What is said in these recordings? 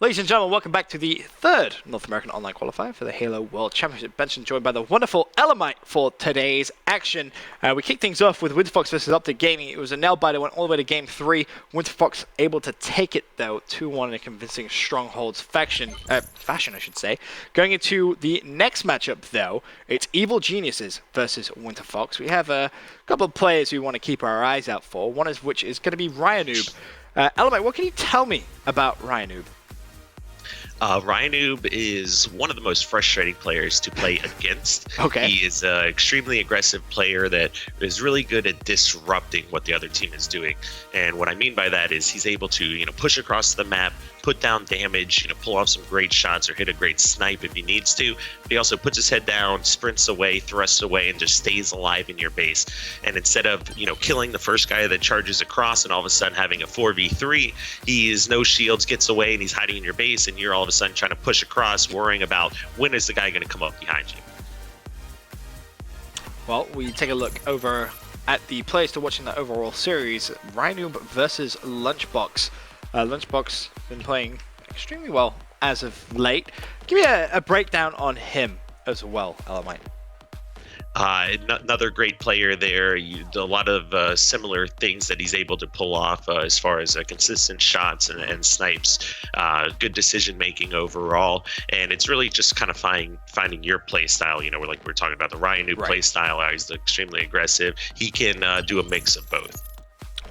Ladies and gentlemen, welcome back to the third North American Online Qualifier for the Halo World Championship. Benson joined by the wonderful Elamite for today's action. We kicked things off with Winterfox versus Optic Gaming. It was a nail-biter, went all the way to Game 3. Winterfox able to take it, though, 2-1 in a convincing Strongholds fashion, I should say. Going into the next matchup, though, it's Evil Geniuses versus Winterfox. We have a couple of players we want to keep our eyes out for, one of which is going to be Ryanoob. Elamite, what can you tell me about Ryanoob? Ryanoob is one of the most frustrating players to play against. Okay. He is an extremely aggressive player that is really good at disrupting what the other team is doing. And what I mean by that is he's able to, push across the map, put down damage, pull off some great shots or hit a great snipe if he needs to. But he also puts his head down, sprints away, thrusts away, and just stays alive in your base. And instead of, killing the first guy that charges across and all of a sudden having a 4v3, he is no shields, gets away, and he's hiding in your base, and you're all of a sudden trying to push across, worrying about when is the guy going to come up behind you. Well, we take a look over at the players to watching the overall series. Ryanoob versus Lunchbox. Lunchbox been playing extremely well as of late. Give me a breakdown on him as well, Elamite. Another great player there. A lot of similar things that he's able to pull off as far as consistent shots and snipes. Good decision making overall, and it's really just kind of finding your play style. We're talking about the Ryanoob play style. He's extremely aggressive. He can do a mix of both.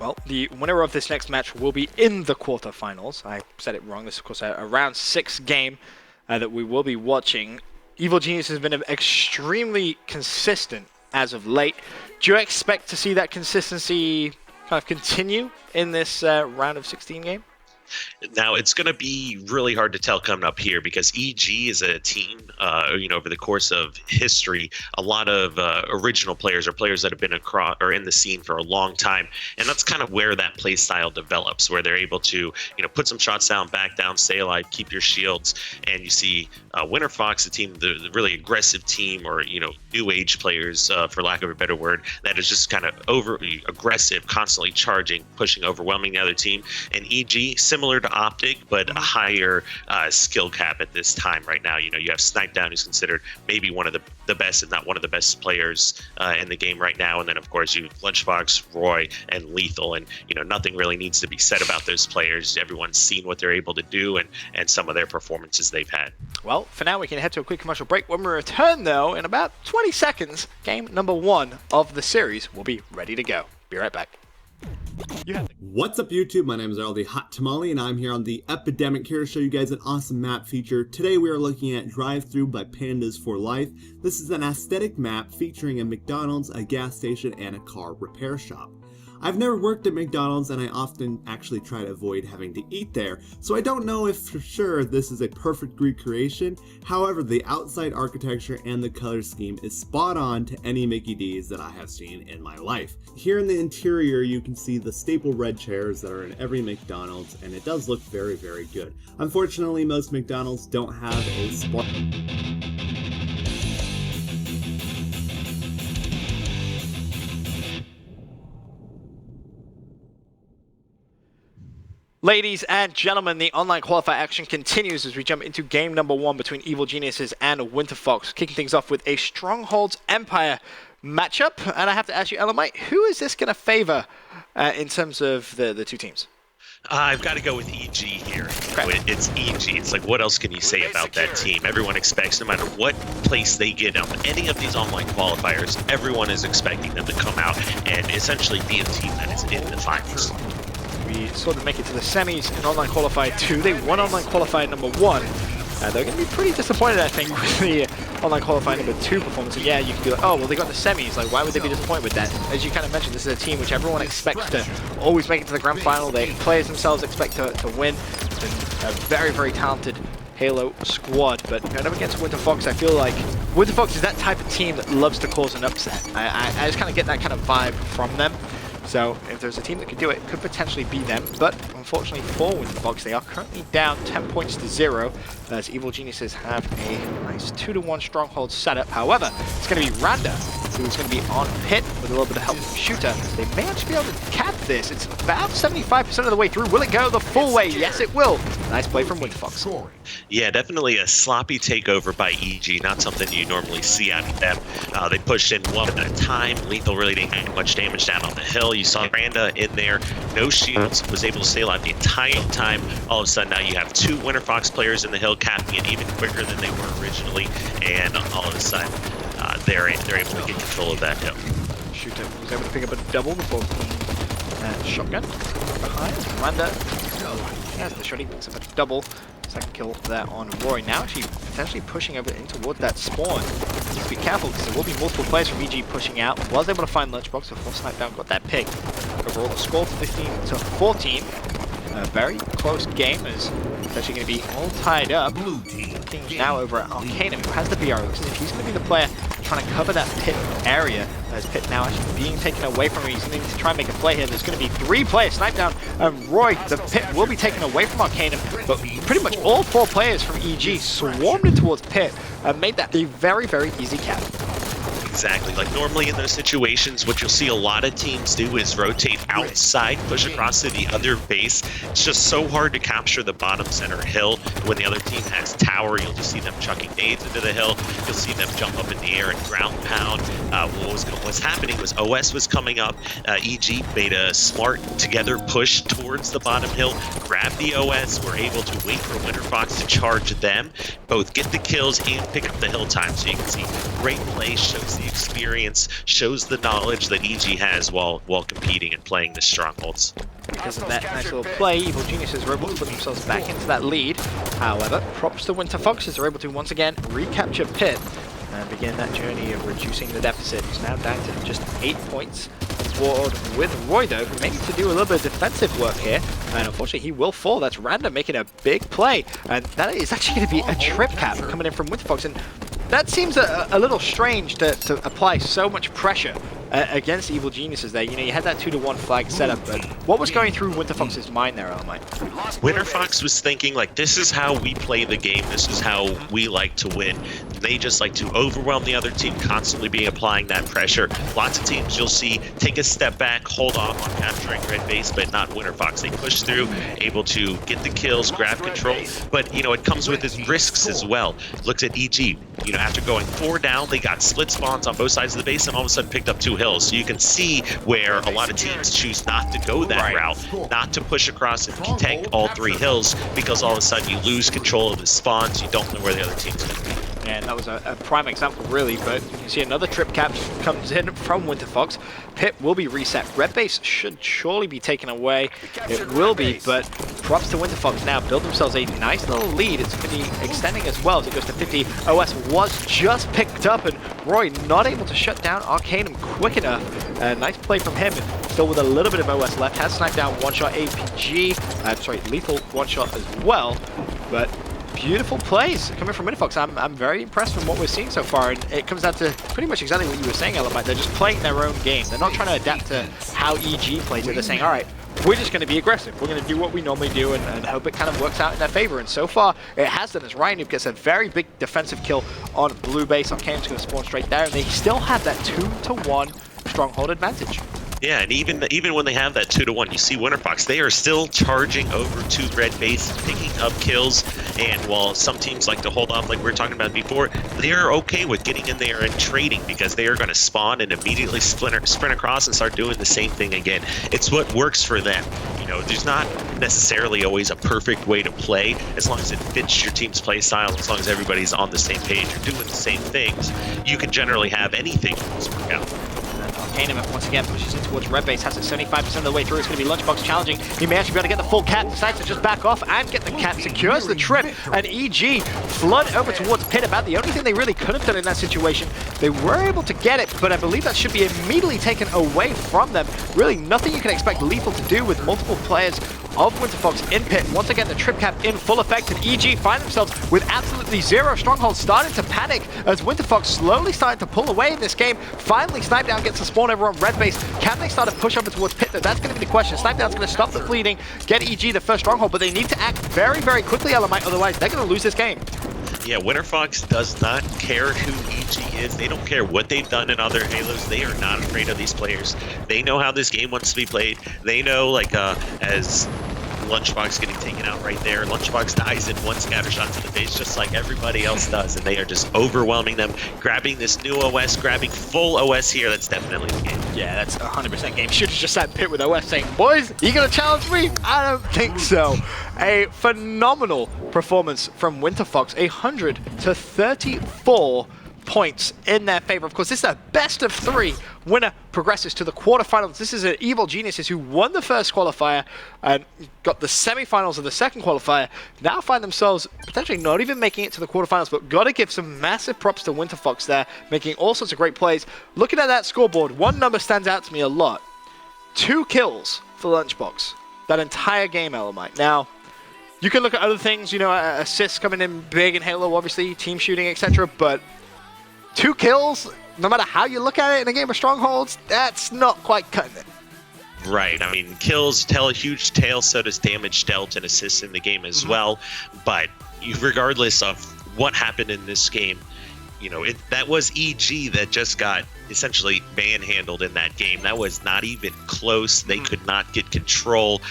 Well, the winner of this next match will be in the quarterfinals. I said it wrong. This is, of course, a round 6 game that we will be watching. Evil Genius has been extremely consistent as of late. Do you expect to see that consistency kind of continue in this round of 16 game? Now, it's going to be really hard to tell coming up here because EG is a team, over the course of history, a lot of original players or players that have been across or in the scene for a long time. And that's kind of where that play style develops, where they're able to, put some shots down, back down, stay alive, keep your shields. And you see Winterfox, the team, the really aggressive team or, new age players, for lack of a better word, that is just kind of overly aggressive, constantly charging, pushing, overwhelming the other team. And EG, similar to Optic, but a higher skill cap at this time right now. You have Snipedown, who's considered maybe one of the best, if not one of the best players in the game right now. And then, of course, you have Lunchbox, Roy, and Lethal. And, nothing really needs to be said about those players. Everyone's seen what they're able to do and some of their performances they've had. Well, for now, we can head to a quick commercial break. When we return, though, in about 20 seconds, game number 1 of the series will be ready to go. Be right back. What's up, YouTube? My name is Earl the Hot Tamale, and I'm here on the Epidemic here to show you guys an awesome map feature. Today we are looking at Drive-Thru by Pandas for Life. This is an aesthetic map featuring a McDonald's, a gas station, and a car repair shop. I've never worked at McDonald's, and I often actually try to avoid having to eat there, so I don't know if for sure this is a perfect recreation. However, the outside architecture and the color scheme is spot on to any Mickey D's that I have seen in my life. Here in the interior, you can see the staple red chairs that are in every McDonald's, and it does look very, very good. Unfortunately, most McDonald's don't have a spot. Ladies and gentlemen, the online qualifier action continues as we jump into game number 1 between Evil Geniuses and Winterfox, kicking things off with a Strongholds Empire matchup. And I have to ask you, Elamite, who is this going to favor in terms of the two teams? I've got to go with EG here. It's EG. It's like, what else can you say about that team? Everyone expects, no matter what place they get on any of these online qualifiers, everyone is expecting them to come out and essentially be a team that is in the finals. We saw them make it to the semis in Online Qualifier 2. They won Online Qualifier number 1. They're going to be pretty disappointed, I think, with the Online Qualifier number 2 performance. And yeah, you can be like, oh, well, they got the semis. Like, why would they be disappointed with that? As you kind of mentioned, this is a team which everyone expects to always make it to the grand final. The players themselves expect to win. It's been a very, very talented Halo squad. But going up against Winterfox, I feel like Winterfox is that type of team that loves to cause an upset. I just kind of get that kind of vibe from them. So if there's a team that could do it, it could potentially be them. But unfortunately for Winterfox, they are currently down 10 points to 0 as Evil Geniuses have a nice 2-1 Stronghold setup. However, it's going to be Randa who's going to be on Pit with a little bit of help from Shooter. They may actually be able to cap this. It's about 75% of the way through. Will it go the full way? Yes, it will. Nice play from Winterfox. Yeah, definitely a sloppy takeover by EG, not something you normally see out of them. They pushed in one at a time. Lethal really didn't get much damage down on the hill. You saw Randa in there, no shields, was able to stay alive the entire time. All of a sudden now you have two Winterfox players in the hill, capping it even quicker than they were originally, and all of a sudden they're able to get control of that hill. Shooter was able to pick up a double before shotgun behind. Randa has the shot, he picks up a double. Second kill there on Roy. Now actually potentially pushing over in toward that spawn. Just be careful because there will be multiple players from EG pushing out. Was able to find Lunchbox before Snipedown got that pick. Overall the score 15-14. A very close game is actually going to be all tied up. Things now over at Arcanum, who has the BR. Looks as if he's going to be the player trying to cover that Pit area. As Pit now actually being taken away from him, he's going to need to try and make a play here. There's going to be three players. Snipedown and Roy. The Pit will be taken away from Arcanum, but pretty much all four players from EG swarmed in towards Pit and made that a very, very easy cap. Exactly. Like normally in those situations, what you'll see a lot of teams do is rotate outside, push across to the other base. It's just so hard to capture the bottom center hill. When the other team has tower, you'll just see them chucking nades into the hill. You'll see them jump up in the air and ground pound. What was happening was OS was coming up. EG made a smart together push towards the bottom hill, grabbed the OS, were able to wait for Winterfox to charge them, both get the kills and pick up the hill time. So you can see great play, shows the experience, shows the knowledge that EG has while competing and playing the Strongholds. Because of that nice little play, Evil Geniuses were able to put themselves back into that lead. However, props to Winterfox as they're able to once again recapture Pit and begin that journey of reducing the deficit. It's now down to just 8 points forward with Roy, though, who may need to do a little bit of defensive work here. And unfortunately, he will fall. That's Randa making a big play. And that is actually going to be a trip cap coming in from Winterfox. And that seems a little strange to apply so much pressure against Evil Geniuses there. You know, you had that 2-to-1 flag setup, but what was going through Winterfox's mind there, Almight? Winterfox was thinking, like, this is how we play the game. This is how we like to win. They just like to overwhelm the other team, constantly applying that pressure. Lots of teams you'll see take a step back, hold off on capturing red base, but not Winterfox. They push through, able to get the kills, grab control, but, you know, it comes with its risks as well. Looks at EG, you know, after going 4 down, they got split spawns on both sides of the base and all of a sudden picked up 2 hills. So you can see where a lot of teams choose not to go that route, not to push across and tank all 3 hills, because all of a sudden you lose control of the spawns, you don't know where the other team's going to be. And that was a prime example, really, but you can see another trip cap comes in from Winterfox. Pit will be reset. Red base should surely be taken away. It will be, but props to Winterfox now. Build themselves a nice little lead. It's going to be extending as well as it goes to 50. OS was just picked up, and Roy not able to shut down Arcanum quick enough. Nice play from him. Still with a little bit of OS left. Has sniped down one-shot APG. Lethal one-shot as well, but beautiful plays coming from Winterfox. I'm very impressed from what we're seeing so far, and it comes down to pretty much exactly what you were saying, Elamite. They're just playing their own game. They're not trying to adapt to how EG plays it. They're saying, all right, we're just going to be aggressive. We're going to do what we normally do and hope it kind of works out in their favor. And so far, it has done, as Ryan Noob gets a very big defensive kill on blue base. Arcanum's going to spawn straight there, and they still have that 2-to-1 stronghold advantage. Yeah, and even when they have that 2-to-1, you see Winterfox, they are still charging over to red base, picking up kills, and while some teams like to hold off like we were talking about before, they are okay with getting in there and trading, because they are going to spawn and immediately sprint across and start doing the same thing again. It's what works for them. You know, there's not necessarily always a perfect way to play, as long as it fits your team's play style, as long as everybody's on the same page or doing the same things, you can generally have anything work out. Arcanum once again pushes in towards red base, has it 75% of the way through. It's going to be Lunchbox challenging. He may actually be able to get the full cap, decides to just back off and get the cap, secures the trip, and EG flood over towards Pit. About the only thing they really could have done in that situation. They were able to get it, but I believe that should be immediately taken away from them. Really nothing you can expect Lethal to do with multiple players of Winterfox in Pit. Once again, the trip cap in full effect, and EG find themselves with absolutely 0. Strongholds starting to panic as Winterfox slowly starting to pull away in this game. Finally, Snipedown gets the spawn over on red base. Can they start to push over towards Pit? That's going to be the question. Snipedown's going to stop the bleeding, get EG the first stronghold, but they need to act very, very quickly, Elamite, otherwise they're going to lose this game. Yeah, Winterfox does not care who EG is. They don't care what they've done in other Halos. They are not afraid of these players. They know how this game wants to be played. They know, like, as Lunchbox getting taken out right there, Lunchbox dies in one scatter shot to the face just like everybody else does, and they are just overwhelming them, grabbing this new OS, grabbing full OS here. That's definitely the game. Yeah, that's 100% game. Should have just sat in pit with OS saying, boys, you gonna challenge me? I don't think so. A phenomenal performance from Winterfox, 100 to 34 points in their favor. Of course, this is a best of 3. Winner progresses to the quarterfinals. This is an Evil Geniuses who won the first qualifier and got the semifinals of the second qualifier. Now find themselves potentially not even making it to the quarterfinals, but got to give some massive props to Winterfox there, making all sorts of great plays. Looking at that scoreboard, one number stands out to me a lot. 2 kills for Lunchbox. That entire game, Elamite. Now, you can look at other things, you know, assists coming in big in Halo, obviously, team shooting, etc., but 2 kills, no matter how you look at it in a game of Strongholds, that's not quite cutting it. Right. I mean, kills tell a huge tale, so does damage dealt and assists in the game as well. But regardless of what happened in this game, you know, that was EG that just got essentially manhandled in that game. That was not even close. They could not get control.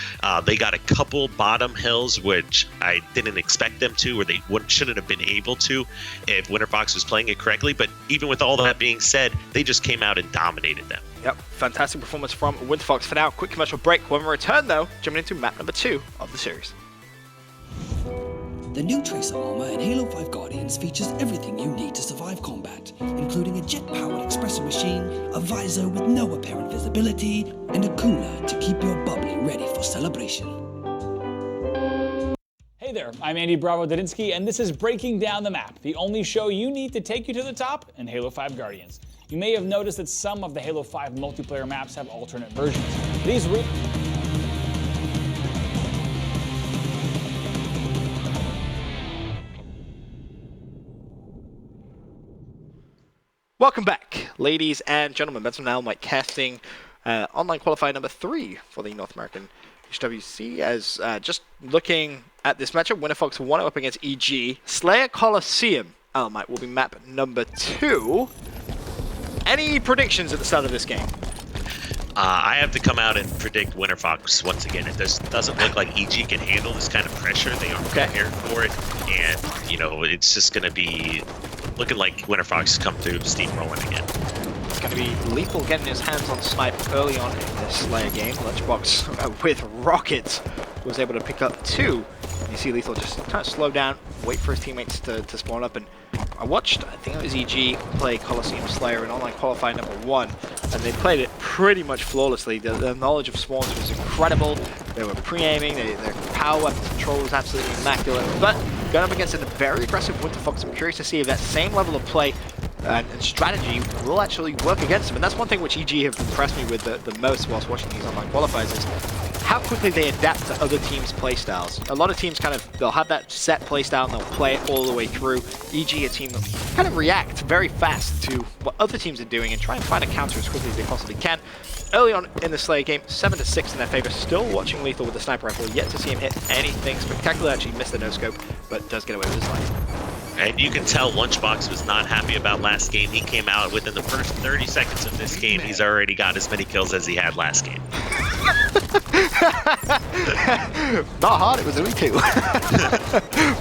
They got a couple bottom hills, which I didn't expect them to, or they shouldn't have been able to if Winterfox was playing it correctly. But even with all that being said, they just came out and dominated them. Yep, fantastic performance from Winterfox. For now, quick commercial break. When we return, though, jumping into map number 2 of the series. The new Tracer armor in Halo 5 Guardians features everything you need to survive combat, including a jet-powered expressor machine, a visor with no apparent visibility, and a cooler to keep your bubbly ready for celebration. Hey there, I'm Andy Bravo Dadinsky, and this is Breaking Down the Map, the only show you need to take you to the top in Halo 5 Guardians. You may have noticed that some of the Halo 5 multiplayer maps have alternate versions. These Welcome back, ladies and gentlemen. Benson now Mike casting online qualifier number 3 for the North American HWC. As just looking at this matchup, Winterfox 1 up against EG. Slayer Coliseum, Mike, will be map number 2. Any predictions at the start of this game? I have to come out and predict Winterfox once again. It doesn't look like EG can handle this kind of pressure. They aren't prepared for it, and you know, it's just going to be looking like Winterfox come through steamrolling again. It's going to be Lethal getting his hands on Snipe early on in this Slayer game. Lunchbox with rockets was able to pick up 2. You see Lethal just kind of slow down, wait for his teammates to spawn up. And I watched, I think it was EG, play Coliseum Slayer in online qualifier number 1, and they played it pretty much flawlessly. The knowledge of spawns was incredible. They were pre-aiming, their power weapons control was absolutely immaculate. But going up against a very aggressive Winterfox, I'm curious to see if that same level of play and strategy will actually work against them. And that's one thing which EG have impressed me with the most whilst watching these online qualifiers is how quickly they adapt to other teams' playstyles. A lot of teams they'll have that set playstyle and they'll play it all the way through. EG, a team that kind of react very fast to what other teams are doing and try and find a counter as quickly as they possibly can. Early on in the Slayer game, 7-6 in their favor. Still watching Lethal with the sniper rifle. Yet to see him hit anything spectacular. Actually missed the no-scope, but does get away with his life. And you can tell Lunchbox was not happy about last game. He came out within the first 30 seconds of this game. He's already got as many kills as he had last game. Not hard, it was only 2.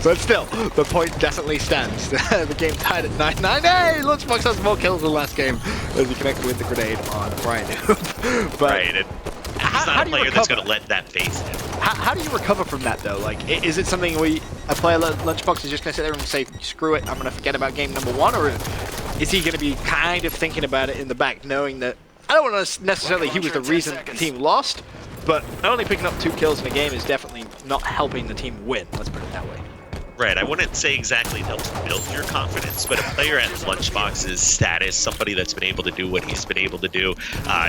But still, the point definitely stands. The game tied at 9-9. Hey, Lunchbox has more kills than last game as he connected with the grenade on Brian. But right. He's not a player that's going to let that phase him. How do you recover from that, though? Like, is it something where a player like Lunchbox is just going to sit there and say, screw it, I'm going to forget about game number 1? Or is he going to be kind of thinking about it in the back, knowing that, I don't want to necessarily he was the reason the team lost, but only picking up 2 kills in a game is definitely not helping the team win, let's put it that way. Right, I wouldn't say exactly helps build your confidence, but a player at Lunchbox's status, somebody that's been able to do what he's been able to do,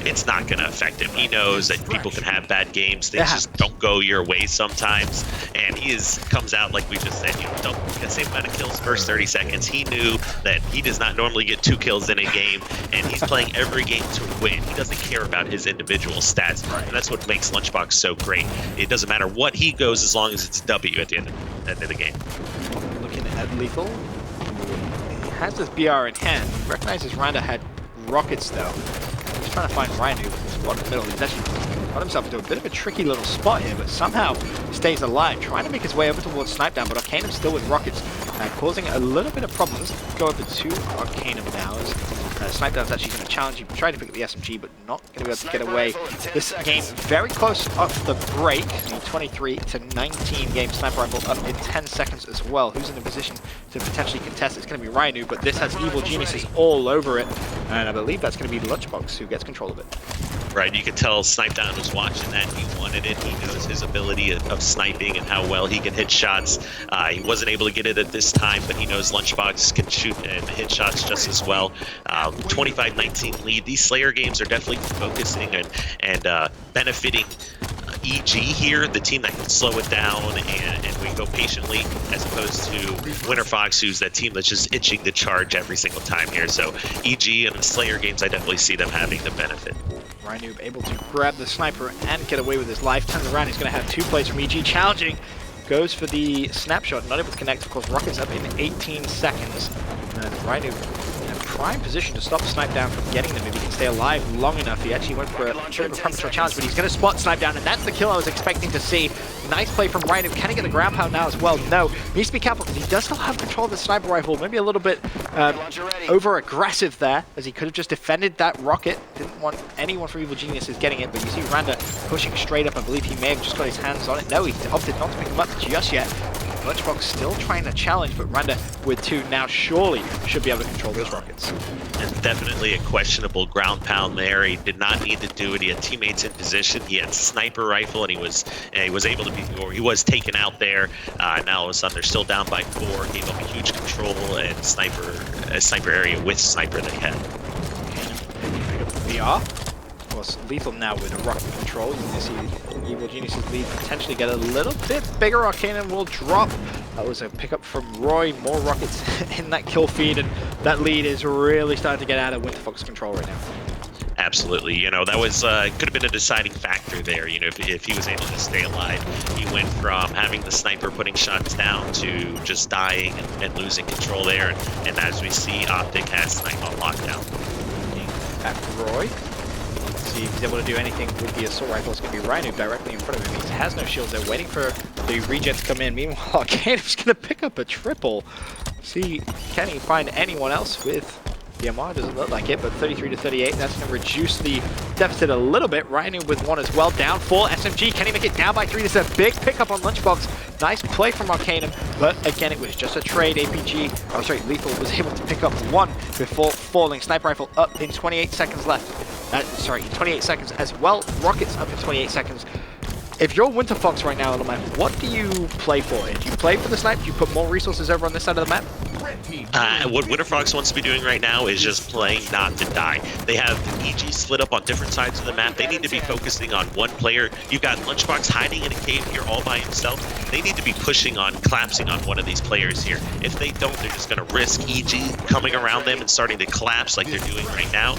it's not going to affect him. He knows that people can have bad games, things just don't go your way sometimes, and he comes out, like we just said, don't get the same amount of kills first 30 seconds. He knew that he does not normally get 2 kills in a game, and he's playing every game to win. He doesn't care about his individual stats, and that's what makes Lunchbox so great. It doesn't matter what he goes as long as it's W at the end of the game. Looking at Lethal. He has this BR in hand. He recognizes Randa had rockets though. He's trying to find Rhino with this spot in the middle. He's actually got himself into a bit of a tricky little spot here, but somehow stays alive, trying to make his way over towards Snipedown, but Arcanum still with rockets, causing a little bit of problems. Go over to Arcanum now. Snipedown's actually going to challenge him, try to pick up the SMG, but not going to be able to get away. This game very close off the break. The 23-19 game. Sniper Rifle up in 10 seconds as well. Who's in a position to potentially contest? It's going to be Rhino, but this has Evil Geniuses all over it, and I believe that's going to be Lunchbox who gets control of it. Right, you could tell Snipedown was watching that. He wanted it. He knows his ability of sniping and how well he can hit shots. He wasn't able to get it at this time, but he knows Lunchbox can shoot and hit shots just as well. 25-19 lead. These Slayer games are definitely focusing and benefiting EG here, the team that can slow it down and we go patiently, as opposed to Winterfox, who's that team that's just itching to charge every single time here. So EG and the Slayer games, I definitely see them having the benefit. Rhino able to grab the sniper and get away with his life. Turns around, he's going to have 2 plays from EG. Challenging, goes for the snapshot, not able to connect. Of course, Rocket's up in 18 seconds. And Rhino in a prime position to stop Snipedown from getting them if he can stay alive long enough. He actually went for a bit of a premature challenge, but he's going to spot Snipedown, and that's the kill I was expecting to see. Nice play from Rhino. Can he get the ground pound now as well? No. Needs to be careful because he does still have control of the sniper rifle. Maybe a little bit over-aggressive there, as he could have just defended that rocket. Didn't want anyone from Evil Geniuses getting it, but you see Randa pushing straight up. I believe he may have just got his hands on it. No, he opted not to pick him up just yet. Lunchbox still trying to challenge, but Randa with 2 now surely should be able to control those rockets. And definitely a questionable ground pound there. He did not need to do it. He had teammates in position. He had sniper rifle, and he was able to be, or he was taken out there. Now all of a sudden they're still down by 4. Gave up a huge control and sniper area with sniper they had. Pick up the VR. Of course, Lethal now with a rocket control. You can see Evil Genius's lead potentially get a little bit bigger. Arcanum will drop. That was a pickup from Roy. More rockets in that kill feed, and that lead is really starting to get out of Winterfox control right now. Absolutely, you know, that was could have been a deciding factor there. You know, if he was able to stay alive, he went from having the sniper putting shots down to just dying and losing control there. And as we see, Optic has snipe on lockdown. Back to Roy. See if he's able to do anything with the assault rifle. It's going to be Rhino directly in front of him. He has no shields. They're waiting for the regen to come in. Meanwhile, Arcanum's going to pick up a triple. See, can he find anyone else with the MR? Doesn't look like it, but 33-38. That's going to reduce the deficit a little bit. Rhino with 1 as well. Down 4. SMG, can he make it down by 3? This is a big pickup on Lunchbox. Nice play from Arcanum, but again, it was just a trade. Lethal was able to pick up 1 before falling. Sniper rifle up in 28 seconds left. 28 seconds as well. Rockets up in 28 seconds. If you're Winterfox right now on the map, what do you play for? Do you play for the snipe? Do you put more resources over on this side of the map? What Winterfox wants to be doing right now is just playing not to die. They have EG split up on different sides of the map. They need to be focusing on one player. You've got Lunchbox hiding in a cave here all by himself. They need to be pushing on, collapsing on one of these players here. If they don't, they're just going to risk EG coming around them and starting to collapse like they're doing right now.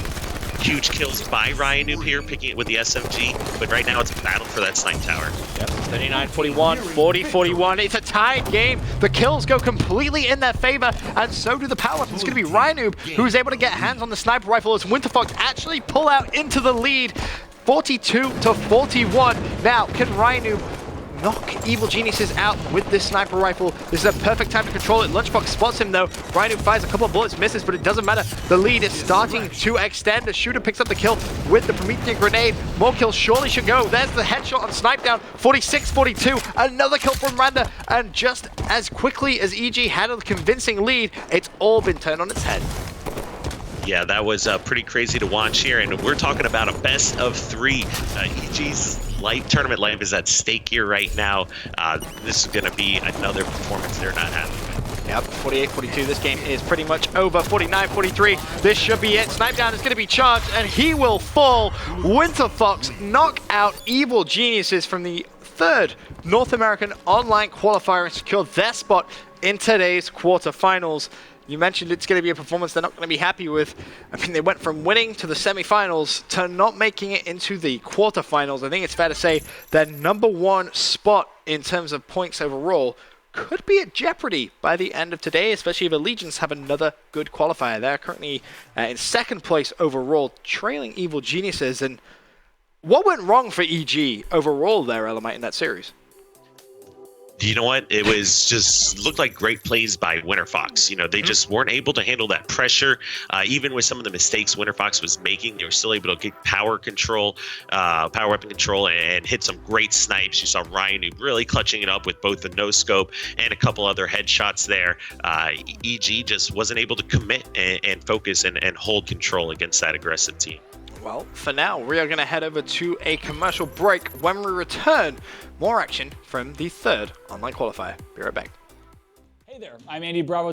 Huge kills by Ryan Noob here, picking it with the SMG, but right now it's a battle for that snipe tower. Yep, 39-41, 40-41. It's a tied game. The kills go completely in their favor, and so do the power. It's going to be Ryan Noob who's able to get hands on the sniper rifle as Winterfox actually pull out into the lead. 42-41. Now, can Ryan Noob knock Evil Geniuses out with this sniper rifle? This is a perfect time to control it. Lunchbox spots him though. Rhino fires a couple of bullets, misses, but it doesn't matter. The lead is starting to extend. The shooter picks up the kill with the Promethean grenade. More kills surely should go. There's the headshot on Snipedown. 46-42. Another kill from Randa. And just as quickly as EG had a convincing lead, it's all been turned on its head. Yeah, that was pretty crazy to watch here, and we're talking about a best of 3. EG's tournament life is at stake here right now. This is going to be another performance they're not having. Yep, 48-42. This game is pretty much over. 49-43. This should be it. Snipedown is going to be charged, and he will fall. Winterfox knock out Evil Geniuses from the 3rd North American online qualifier and secure their spot in today's quarterfinals. You mentioned it's going to be a performance they're not going to be happy with. I mean, they went from winning to the semifinals to not making it into the quarterfinals. I think it's fair to say their #1 spot in terms of points overall could be at jeopardy by the end of today, especially if Allegiance have another good qualifier. They're currently in second place overall, trailing Evil Geniuses. And what went wrong for EG overall there, Elamite, in that series? You know what? It was just looked like great plays by Winterfox. You know, they just weren't able to handle that pressure. Even with some of the mistakes Winterfox was making, they were still able to get power weapon control, and hit some great snipes. You saw Ryan really clutching it up with both the no scope and a couple other headshots there. EG just wasn't able to commit and focus and hold control against that aggressive team. Well, for now, we are going to head over to a commercial break. When we return, more action from the third online qualifier. Be right back. Hey there, I'm Andy Bravo.